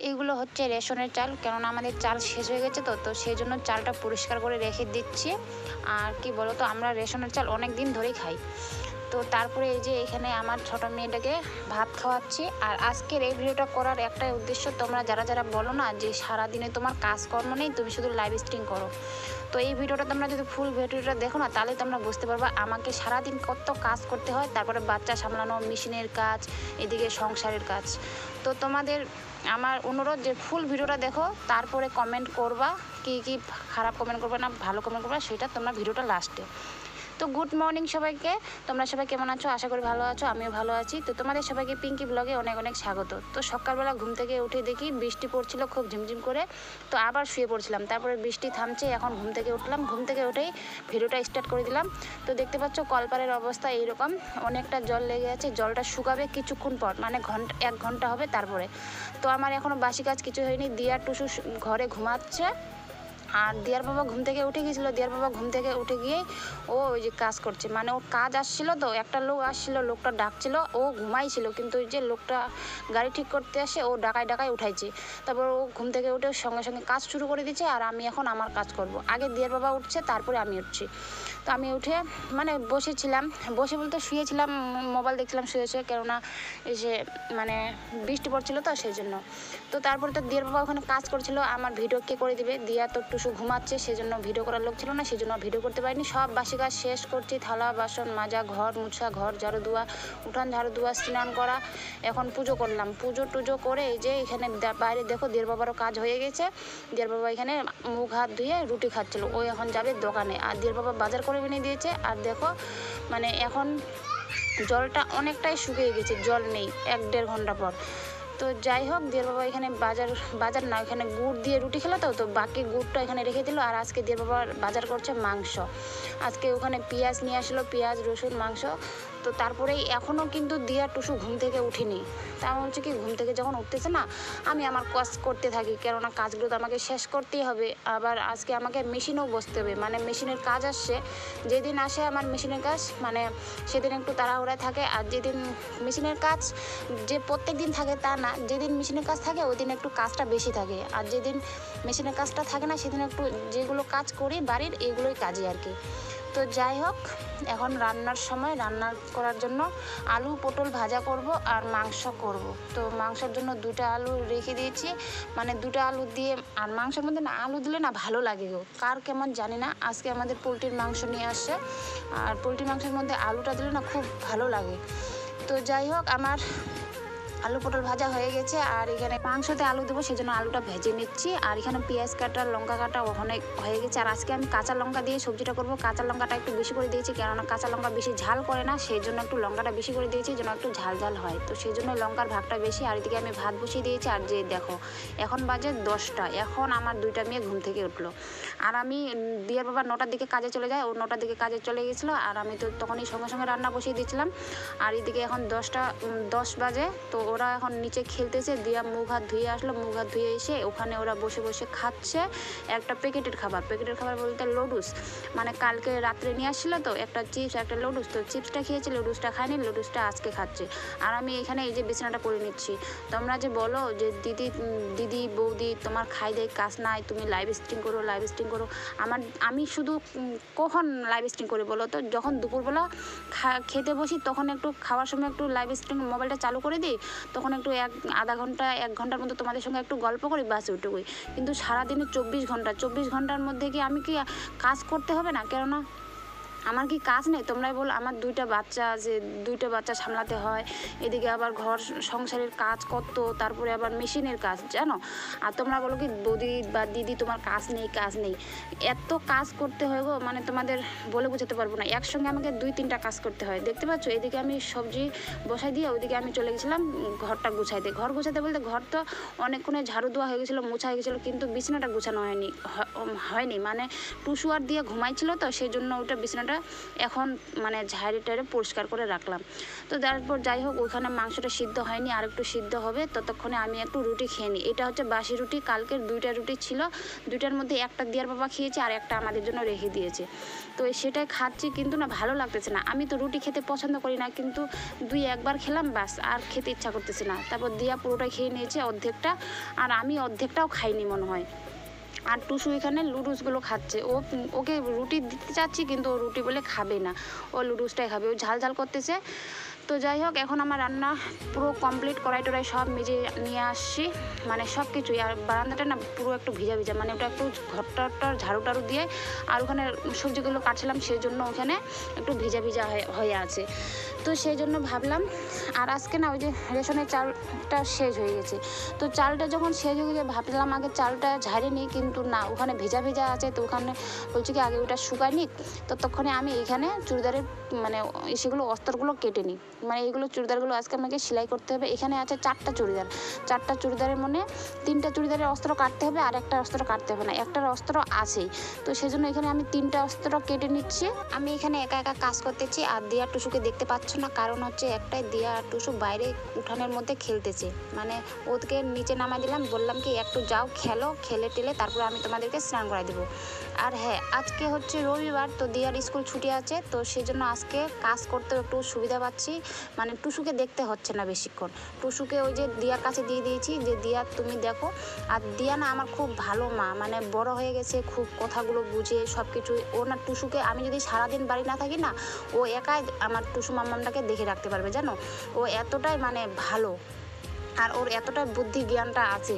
এইগুলো হচ্ছে রেশনের চাল, কেননা আমাদের চাল শেষ হয়ে গেছে তো সেই জন্য চালটা পরিষ্কার করে রেখে দিচ্ছি। আর কি বলো তো, আমরা রেশনের চাল অনেক দিন ধরেই খাই। তো তারপরে এই যে এখানে আমার ছোটো মেয়েটাকে ভাত খাওয়াচ্ছি। আর আজকের এই ভিডিওটা করার একটাই উদ্দেশ্য, তোমরা যারা যারা বলো না যে সারাদিনে তোমার কাজকর্ম নেই, তুমি শুধু লাইভ স্ট্রিম করো, তো এই ভিডিওটা তোমরা যদি ফুল ভিডিওটা দেখো না, তাহলে তোমরা বুঝতে পারবা আমাকে সারাদিন কত কাজ করতে হয়। তারপরে বাচ্চা সামলানো, মেশিনের কাজ, এদিকে সংসারের কাজ। তো তোমাদের আমার অনুরোধ যে ফুল ভিডিওটা দেখো, তারপরে কমেন্ট করবা, কি খারাপ কমেন্ট করবে না ভালো কমেন্ট করবা, সেটা তোমরা ভিডিওটা লাস্টে। তো গুড মর্নিং সবাইকে, তোমরা সবাই কেমন আছো? আশা করি ভালো আছো, আমিও ভালো আছি। তো তোমাদের সবাইকে পিঙ্কি ব্লগে অনেক অনেক স্বাগত। তো সকালবেলা ঘুম থেকে উঠে দেখি বৃষ্টি পড়ছিল খুব ঝিমঝিম করে, তো আবার শুয়ে পড়ছিলাম। তারপরে বৃষ্টি থামছে, এখন ঘুম থেকে উঠলাম, ঘুম থেকে উঠেই ভিডিওটা স্টার্ট করে দিলাম। তো দেখতে পাচ্ছ কলপারের অবস্থা এইরকম, অনেকটা জল লেগে আছে। জলটা শুকাবে কিছুক্ষণ পর, মানে এক ঘন্টা হবে তারপরে। তো আমার এখনও বাসি কাজ কিছু হয়নি। দিয়া টুসু ঘরে ঘুমাচ্ছে, আর দিয়ার বাবা ঘুম থেকে উঠে গিয়েছিলো। দিয়ার বাবা ঘুম থেকে উঠে গিয়ে ও ওই যে কাজ করছে, মানে ও কাজ আসছিলো, তো একটা লোক আসছিলো, লোকটা ডাকছিল, ও ঘুমাইছিল, কিন্তু ওই যে লোকটা গাড়ি ঠিক করতে আসে ও ডাকায় উঠাইছে। তারপর ও ঘুম থেকে উঠে সঙ্গে সঙ্গে কাজ শুরু করে দিচ্ছে। আর আমি এখন আমার কাজ করব। আগে দিয়ার বাবা উঠছে, তারপরে আমি উঠছি। তো আমি উঠে মানে বসেছিলাম, বসে বলতে শুয়েছিলাম, মোবাইল দেখছিলাম শুয়ে শুয়ে, কেননা এই যে মানে বৃষ্টি পড়ছিলো তো সেই জন্য। তো তারপরে তো দিয়ার বাবা ওখানে কাজ করছিল, আমার ভিডিও কে করে দিবে? দিয়া তো টুসু ঘুমাচ্ছে, সেজন্য ভিডিও করার লোক ছিল না, সেই জন্য ভিডিও করতে পারিনি। সব বাসি কাজ শেষ করছি, থালা বাসন মাজা, ঘর মুছা, ঘর ঝাড়ু দেওয়া, উঠান ঝাড়ু দেওয়া, স্নান করা, এখন পুজো করলাম। পুজো করে এই যে এখানে বাইরে দেখো দিয়ার বাবারও কাজ হয়ে গেছে। দিয়ার বাবা এখানে মুখ হাত ধুয়ে রুটি খাচ্ছিল, ও এখন যাবে দোকানে। আর দিয়ার বাবা বাজার করে এনে দিয়েছে। আর দেখো মানে এখন জলটা অনেকটাই শুকিয়ে গেছে, জল নেই 1-1.5 ঘন্টা পর। তো যাই হোক, দিয়ার বাবা এখানে বাজার না, এখানে গুড় দিয়ে রুটি খেলো, তো বাকি গুড়টা এখানে রেখে দিল। আর আজকে দিয়ার বাবা বাজার করছে মাংস। আজকে ওখানে পেঁয়াজ নিয়ে আসলো, পেঁয়াজ রসুন মাংস। তো তারপরেই এখনও কিন্তু দিয়া টুসু ঘুম থেকে উঠিনি। তা আমি বলছি কি, ঘুম থেকে যখন উঠতেছে না, আমি আমার কাজ করতে থাকি, কেননা কাজগুলো তো আমাকে শেষ করতেই হবে। আবার আজকে আমাকে মেশিনেও বসতে হবে, মানে মেশিনের কাজ আসছে। যেদিন আসে আমার মেশিনের কাজ, মানে সেদিন একটু তাড়াহুড়ায় থাকে। আর যেদিন মেশিনের কাজ যে প্রত্যেক দিন থাকে তা না, যেদিন মেশিনের কাজ থাকে ওই দিন একটু কাজটা বেশি থাকে। আর যেদিন মেশিনের কাজটা থাকে না, সেদিন একটু যেগুলো কাজ করি বাড়ির, এগুলোই কাজই আর কি। তো যাই হোক, এখন রান্নার সময়, রান্না করার জন্য আলু পটল ভাজা করব আর মাংস করব। তো মাংসের জন্য 2টা আলু রেখে দিয়েছি, মানে 2টা আলু দিয়ে। আর মাংসের মধ্যে না আলু দিলে না ভালো লাগে গো, কার কেমন জানি না। আজকে আমাদের পোলট্রির মাংস নিয়ে আসছে, আর পোলট্রির মাংসের মধ্যে আলুটা দিলে না খুব ভালো লাগে। তো যাই হোক, আমার আলু পটল ভাজা হয়ে গেছে। আর এখানে মাংসতে আলু দেবো, সেই জন্য আলুটা ভেজে নিচ্ছি। আর এখানে পেঁয়াজ কাটা, লঙ্কা কাটা অনেক হয়ে গেছে। আর আজকে আমি কাঁচা লঙ্কা দিয়ে সবজিটা করব। কাঁচা লঙ্কাটা একটু বেশি করে দিয়েছি, কেননা কাঁচা লঙ্কা বেশি ঝাল করে না, সেই জন্য একটু লঙ্কাটা বেশি করে দিয়েছি, যেন একটু ঝাল ঝাল হয়। তো সেই জন্য লঙ্কার ভাগটা বেশি। আর এদিকে আমি ভাত বসিয়ে দিয়েছি। আর যে দেখো এখন বাজে 10টা, এখন আমার 2টা মেয়ে ঘুম থেকে উঠলো। আর আমি দিয়ার বাবা 9টার দিকে কাজে চলে যায়, ও 9টার দিকে কাজে চলে গেছিলো। আর আমি তো তখনই সঙ্গে সঙ্গে রান্না বসিয়ে দিয়েছিলাম। আর এদিকে এখন 10 বাজে, তো ওরা এখন নিচে খেলতেছে। দিয়া মুখ হাত ধুয়ে আসলো, মুখ হাত ধুয়ে এসে ওখানে ওরা বসে বসে খাচ্ছে একটা প্যাকেটের খাবার বলতে লুডুস, মানে কালকে রাত্রে নিয়ে আসছিলো, তো একটা চিপস একটা লুডুস। তো চিপসটা খেয়েছে, লুডুসটা খায়নি, লুডুসটা আজকে খাচ্ছে। আর আমি এখানে এই যে বিছানাটা করে নিচ্ছি। তোমরা যে বলো যে দিদি বৌদি তোমার খাই দেয় কাজ নাই, তুমি লাইভ স্ট্রিম করো। আমি শুধু কখন লাইভ স্ট্রিম করি বলো তো? যখন দুপুরবেলা খেতে বসি, তখন একটু খাওয়ার সময় একটু লাইভ স্ট্রিম মোবাইলটা চালু করে দিই, তখন একটু আধা ঘন্টা 1 ঘন্টার মতো তোমাদের সঙ্গে একটু গল্প করি, বাস ওইটুকুই। কিন্তু সারাদিনে 24 ঘন্টার মধ্যে কি আমি কি কাজ করতে হবে না? কেননা আমার কি কাজ নেই? তোমরাই বলো, আমার 2টা বাচ্চা আছে, 2টা বাচ্চা সামলাতে হয়, এদিকে আবার ঘর সংসারের কাজ কত, তারপরে আবার মেশিনের কাজ, জানো। আর তোমরা বলো কি বৌদি বা দিদি তোমার কাজ নেই, এত কাজ করতে হয় গো, মানে তোমাদের বলে বোঝাতে পারবো না। একসঙ্গে আমাকে 2-3টা কাজ করতে হয়। দেখতে পাচ্ছ, এদিকে আমি সবজি বসাই দিয়ে ওইদিকে আমি চলে গেছিলাম ঘরটা গুছাইতে। ঘর গুছাতে বলতে ঘর তো অনেকক্ষণে ঝাড়ু দেওয়া হয়ে গেছিলো, মোছা হয়ে গেছিলো, কিন্তু বিছানাটা গুছানো হয়নি, মানে টুসু আর দিয়ে ঘুমাইছিল, তো সেই জন্য ওটা বিছানাটা রেশনটা এখন মানে ঝাড়ে টাড়ে পরিষ্কার করে রাখলাম। তো তারপর যাই হোক ওইখানে মাংসটা সিদ্ধ হয়নি, আর একটু সিদ্ধ হবে, ততক্ষণে আমি একটু রুটি খেয়ে নিই। এটা হচ্ছে বাসি রুটি, কালকের 2টা রুটি ছিল, 2টার মধ্যে একটা দিয়ার বাবা খেয়েছে আর একটা আমাদের জন্য রেখে দিয়েছে। তো সেটাই খাচ্ছি, কিন্তু না ভালো লাগতেছে না। আমি তো রুটি খেতে পছন্দ করি না, কিন্তু 2-1বার খেলাম বাস, আর খেতে ইচ্ছা করতেছে না। তারপর দিয়া পুরোটাই খেয়ে নিয়েছে অর্ধেকটা, আর আমি অর্ধেকটাও খাইনি মনে হয়। আর টুসু এখানে লুডুসগুলো খাচ্ছে। ওকে রুটি দিতে চাচ্ছি, কিন্তু ও রুটি বলে খাবে না, ও লুডুসটাই খাবে, ও ঝাল ঝাল করতেছে। তো যাই হোক এখন আমার রান্না পুরো কমপ্লিট, কড়াই টড়াই সব মেজে নিয়ে আসছি, মানে সব কিছুই। আর বারান্দাটা না পুরো একটু ভিজা ভিজা, মানে ওটা একটু ঘরটার ঝাড়ু টাড়ু দিয়ে, আর ওখানে সবজিগুলো কাটছিলাম সেই জন্য ওখানে একটু ভিজা ভিজা হয়ে আছে। তো সেই জন্য ভাবলাম, আর আজকে না ওই যে রেশনের চালটা শেষ হয়ে গেছে, তো চালটা যখন শেষ হয়ে গেছে ভাবলাম আগে চালটা ঝাড়ে নিই, কিন্তু না, ওখানে ভেজা ভেজা আছে। তো ওখানে বলছি কি আগে ওটা শুকাই নিই, ততক্ষণে আমি এইখানে চুড়িদারের মানে সেগুলো অস্তরগুলো কেটে নিই। মানে এইগুলো চুড়িদারগুলো আজকে আমাকে সেলাই করতে হবে। এখানে আছে 4টা চুড়িদার, 4টা চুড়িদারের মানে 3টা চুড়িদারের অস্ত্র কাটতে হবে, আর একটা অস্ত্র কাটতে হবে না, একটার অস্ত্র আছেই। তো সেজন্য এখানে আমি 3টা অস্ত্র কেটে নিচ্ছি। আমি এখানে একা একা কাজ করতেছি, আর দিয়া টুসুকে দেখতে পাচ্ছ না, কারণ হচ্ছে একটাই, দিয়া আর টুসু বাইরে উঠানের মধ্যে খেলতেছে। মানে ওদেরকে নিচে নামাই দিলাম, বললাম কি একটু যাও খেলো, খেলে টেলে তারপরে আমি তোমাদেরকে স্নান করাই দেবো। আর হ্যাঁ, আজকে হচ্ছে রবিবার, তো দিয়ার স্কুল ছুটি আছে, তো সেই জন্য আজকে কাজ করতে একটু সুবিধা পাচ্ছি। মানে টুসুকে দেখতে হচ্ছে না বেশিক্ষণ। টুসুকে ওই যে দিয়ার কাছে দিয়ে দিয়েছি, যে দিয়া তুমি দেখো। আর দিয়া না আমার খুব ভালো মা, মানে বড় হয়ে গেছে, খুব কথাগুলো বুঝে সব কিছুই। ও না টুসুকে, আমি যদি সারাদিন বাড়ি না থাকি না, ও একাই আমার টুসু মাম্মামটাকে দেখে রাখতে পারবে, জানো। ও এতটাই মানে ভালো, আর ওর এতটা বুদ্ধি জ্ঞানটা আছে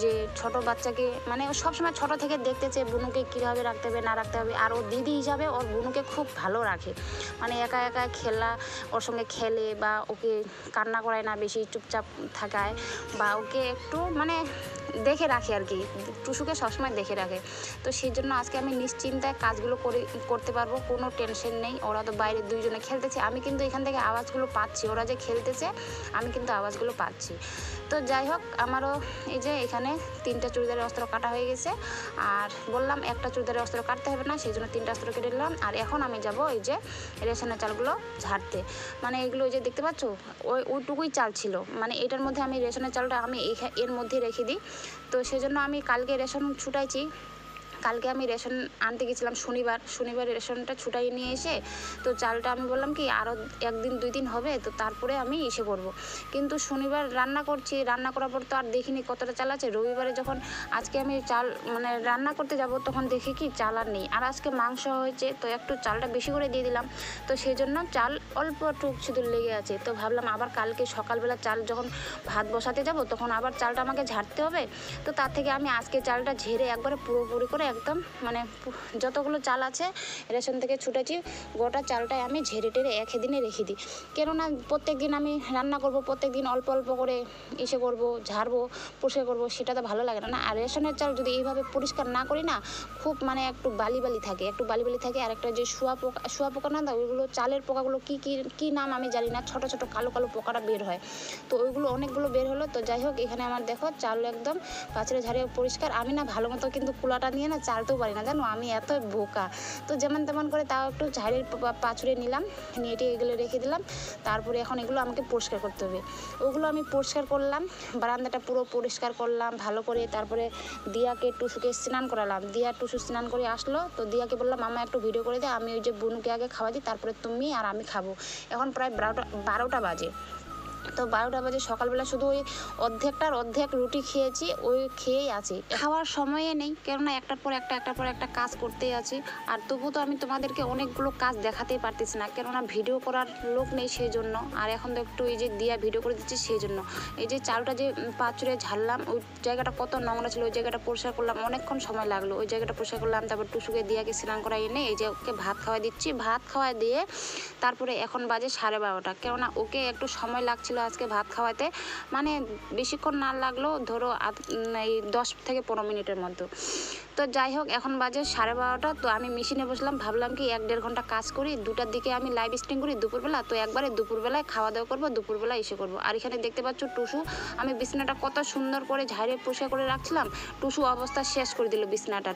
যে ছোট বাচ্চাকে মানে ও সবসময় ছোট থেকে দেখতেছে বুনুকে কীভাবে রাখতে হবে না রাখতে হবে। আর ও দিদি হিসাবে ওর বুনুকে খুব ভালো রাখে, মানে একা একা খেলা, ওর সঙ্গে খেলে, বা ওকে কান্না করায় না বেশি, চুপচাপ থাকায়, বা ওকে একটু মানে দেখে রাখে আর কি, টুসুকে সবসময় দেখে রাখে। তো সেই জন্য আজকে আমি নিশ্চিন্তায় কাজগুলো করতে পারবো, কোনো টেনশন নেই। ওরা তো বাইরে 2জনে খেলতেছে, আমি কিন্তু এখান থেকে আওয়াজগুলো পাচ্ছি, ওরা যে খেলতেছে আমি কিন্তু আওয়াজগুলো পাচ্ছি। তো যাই হোক আমারও এই যে এখানে 3টা চুড়িদারের অস্ত্র কাটা হয়ে গেছে, আর বললাম একটা চুড়িদারের অস্ত্র কাটতে হবে না, সেই জন্য 3টা অস্ত্র কেটে নিলাম। আর এখন আমি যাব এই যে রেশনের চালগুলো ঝাড়তে। মানে এগুলো ওই যে দেখতে পাচ্ছ, ওইটুকুই চাল ছিল, মানে এটার মধ্যে আমি রেশনের চালটা আমি এর মধ্যে রেখে দিই। তো সেজন্য আমি কালকে রেশন ছুটাইছি, কালকে আমি রেশন আনতে গেছিলাম শনিবার রেশনটা ছুটাই নিয়ে এসে, তো চালটা আমি বললাম কি আরও 1-2 দিন হবে, তো তারপরে আমি এসে করবো। কিন্তু শনিবার রান্না করছি, রান্না করার পর তো আর দেখিনি কতটা চাল আছে। রবিবারে যখন আজকে আমি চাল মানে রান্না করতে যাব, তখন দেখি কি চাল আর নেই। আর আজকে মাংস হয়েছে, তো একটু চালটা বেশি করে দিয়ে দিলাম, তো সেই জন্য চাল অল্প টুক শুধু লেগে আছে। তো ভাবলাম আবার কালকে সকালবেলা চাল যখন ভাত বসাতে যাব, তখন আবার চালটা আমাকে ঝাড়তে হবে। তো তার থেকে আমি আজকে চালটা ঝেড়ে একবারে পুরোপুরি করে একদম মানে যতগুলো চাল আছে রেশন থেকে ছুটেছি, গোটা চালটাই আমি ঝেড়ে টেড়ে একদিনে রেখে দিই। কেননা প্রত্যেক দিন আমি রান্না করব, প্রত্যেক দিন অল্প অল্প করে এসে করব, ঝাড়বো, পরিষ্কার করবো, সেটা তো ভালো লাগে না। আর রেশনের চাল যদি এইভাবে পরিষ্কার না করি না, খুব মানে একটু বালি বালি থাকে, আর একটা যে শুয়া পোকা না, ওইগুলো চালের পোকাগুলো কী নাম আমি জানি না, ছোটো ছোটো কালো কালো পোকাটা বের হয়, তো ওইগুলো অনেকগুলো বের হলো। তো যাই হোক এখানে আমার দেখো চাল একদম পাঁচড়ে ঝাড়ে পরিষ্কার। আমি না ভালো মতো কিন্তু কুলাটা নিয়ে না চালতেও পারি না, জানো, আমি এত বোকা। তো যেমন তেমন করে তাও একটু ঝাড়ের পাঁচড়ে নিলাম, নিয়ে এগুলো রেখে দিলাম। তারপরে এখন এগুলো আমাকে পরিষ্কার করতে হবে। ওগুলো আমি পরিষ্কার করলাম, বারান্দাটা পুরো পরিষ্কার করলাম ভালো করে। তারপরে দিয়াকে টুসুকে স্নান করালাম, দিয়া টুসু স্নান করে আসলো, তো দিয়াকে বললাম মামা একটু ভিডিও করে দে, আমি ওই যে বুনুকে আগে খাওয়া দিই, তারপরে তুমি আর আমি খাবো। এখন প্রায় 12টা বাজে। তো 12টা বাজে, সকালবেলা শুধু ওই অর্ধেক রুটি খেয়েছি, ওই খেয়েই আছি, খাওয়ার সময়ে নেই, কেননা একটার পর একটা কাজ করতেই আছি। আর তবু তো আমি তোমাদেরকে অনেকগুলো কাজ দেখাতেই পারতেছি না, কেননা ভিডিও করার লোক নেই সেই জন্য। আর এখন তো একটু এই যে দিয়া ভিডিও করে দিচ্ছি সেই জন্য। এই যে চালটা যে পাঁচড়ে ঝাড়লাম, ওই জায়গাটা কত নোংরা ছিল, ওই জায়গাটা পরিষ্কার করলাম, অনেকক্ষণ সময় লাগলো, ওই জায়গাটা পরিষ্কার করলাম। তারপর টুসুকে দিয়াকে স্নান করাই এনে এই যে ওকে ভাত খাওয়াই দিচ্ছি, ভাত খাওয়াই দিয়ে তারপরে এখন বাজে 12:30, কেননা ওকে একটু সময় লাগছিল লেগেছিলো আজকে ভাত খাওয়াতে, মানে বেশিক্ষণ না লাগলেও ধরো এই 10 থেকে 15 মিনিটের মতো। তো যাই হোক, এখন বাজে 12:30। তো আমি মেশিনে বসলাম, ভাবলাম কি 1-1.5 ঘন্টা কাজ করি, 2টার দিকে আমি লাইভ স্ট্রিম করি দুপুরবেলা। তো একবারে দুপুরবেলায় খাওয়া দাওয়া করবো, দুপুরবেলা এসে করবো। আর এখানে দেখতে পাচ্ছ টুসু, আমি বিছানাটা কত সুন্দর করে ঝাড়ে পরিষ্কার করে রাখছিলাম, টুসু অবস্থা শেষ করে দিল বিছানাটার।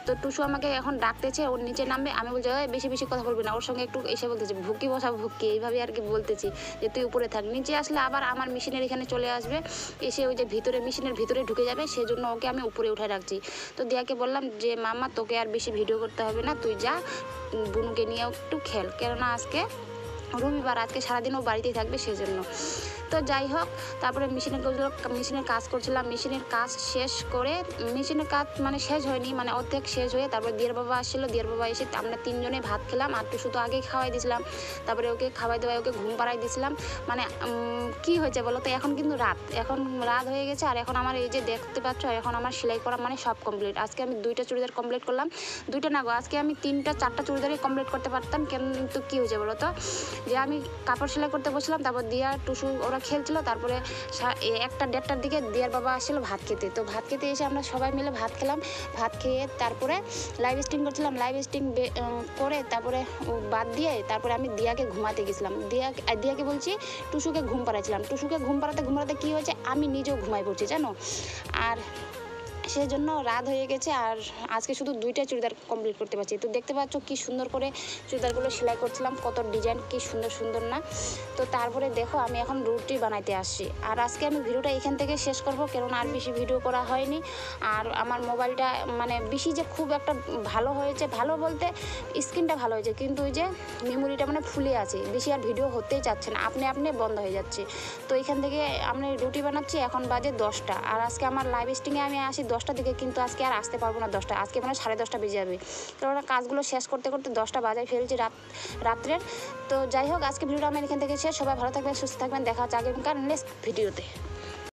তো টুসু আমাকে এখন ডাকতেছে, ওর নিচে নামবে। আমি বলছি বেশি বেশি কথা বলবি না, ওর সঙ্গে একটু এসে বলতেছি ভুকি বসা ভুকি, এইভাবে আর কি বলতেছি যে তুই উপরে থাক। নিচে আসলে আবার আমার মেশিনের এখানে চলে আসবে, এসে ওই যে ভিতরে মেশিনের ভিতরে ঢুকে যাবে, সেজন্য ওকে আমি উপরে উঠে রাখছি। তো দিয়াকে বললাম যে মাম্মা তোকে আর বেশি ভিডিও করতে হবে না, তুই যা বুনুকে নিয়েও একটু খেল, কেননা আজকে রবিবার, আজকে সারাদিন ও বাড়িতেই থাকবে সেজন্য। তো যাই হোক, তারপরে মেশিনের কাজ করছিলাম। মেশিনের কাজ শেষ করে, মেশিনের কাজ মানে শেষ হয়নি, মানে অর্ধেক শেষ হয়ে তারপরে দিয়ার বাবা আসছিলো। দিয়ার বাবা এসে আমরা 3 জনে ভাত খেলাম, আর টুসু তো আগেই খাওয়াই দিয়েছিলাম। তারপরে ওকে খাওয়াই দেওয়াই ওকে ঘুম পাড়াই দিয়েছিলাম। মানে কি হয়েছে বলো তো, এখন কিন্তু এখন রাত হয়ে গেছে। আর এখন আমার এই যে দেখতে পাচ্ছ, এখন আমার সেলাই করা মানে সব কমপ্লিট। আজকে আমি 2টা চুড়িদার কমপ্লিট করলাম, 2টা না গো, আজকে আমি 3টা-4টা চুড়িদারই কমপ্লিট করতে পারতাম। কিন্তু কী হয়েছে বলো তো, যে আমি কাপড় সেলাই করতে বসলাম, তারপর দিয়া টুসু ওরা খেলছিল। তারপরে 1টা-1:30টার দিকে দিয়ার বাবা আসছিলো ভাত খেতে। তো ভাত খেতে এসে আমরা সবাই মিলে ভাত খেলাম। ভাত খেয়ে তারপরে লাইভ স্ট্রিম করছিলাম। লাইভ স্ট্রিম করে তারপরে বাদ দিয়ে তারপরে আমি দিয়াকে ঘুমাতে গেছিলাম। দিয়াকে বলছি টুসুকে ঘুম পাড়াচ্ছিলাম। টুসুকে ঘুম পাড়াতে কী হয়েছে, আমি নিজেও ঘুমাই পড়ছি জানো। আর সেই জন্য রাত হয়ে গেছে। আর আজকে শুধু 2টা চুড়িদার কমপ্লিট করতে পারছি। তো দেখতে পাচ্ছ কি সুন্দর করে চুড়িদারগুলো সেলাই করছিলাম, কত ডিজাইন কি সুন্দর সুন্দর না। তো তারপরে দেখো আমি এখন রুটি বানাইতে আসছি। আর আজকে আমি ভিডিওটা এখান থেকে শেষ করবো, কেননা আর বেশি ভিডিও করা হয়নি। আর আমার মোবাইলটা মানে বেশি যে খুব একটা ভালো হয়েছে, ভালো বলতে স্ক্রিনটা ভালো হয়েছে, কিন্তু ওই যে মেমোরিটা মানে ফুলে আছে, বেশি আর ভিডিও হতেই চাচ্ছে না, আপনি বন্ধ হয়ে যাচ্ছে। তো এখান থেকে আমি রুটি বানাচ্ছি, এখন বাজে 10টা। আর আজকে আমার লাইভ স্ট্রিমে আমি আসি 10টার দিকে, কিন্তু আজকে আর আসতে পারবো না 10টা, আজকে মানে 10:30 বেজে যাবে, কারণ কাজগুলো শেষ করতে করতে 10টা বাজায় ফেলছি রাত্রের। তো যাই হোক, আজকে ভিডিওটা আমি এখান থেকে শেষ। সবাই ভালো থাকবেন, সুস্থ থাকবেন, দেখা হচ্ছে আগামীকাল নেক্সট ভিডিওতে।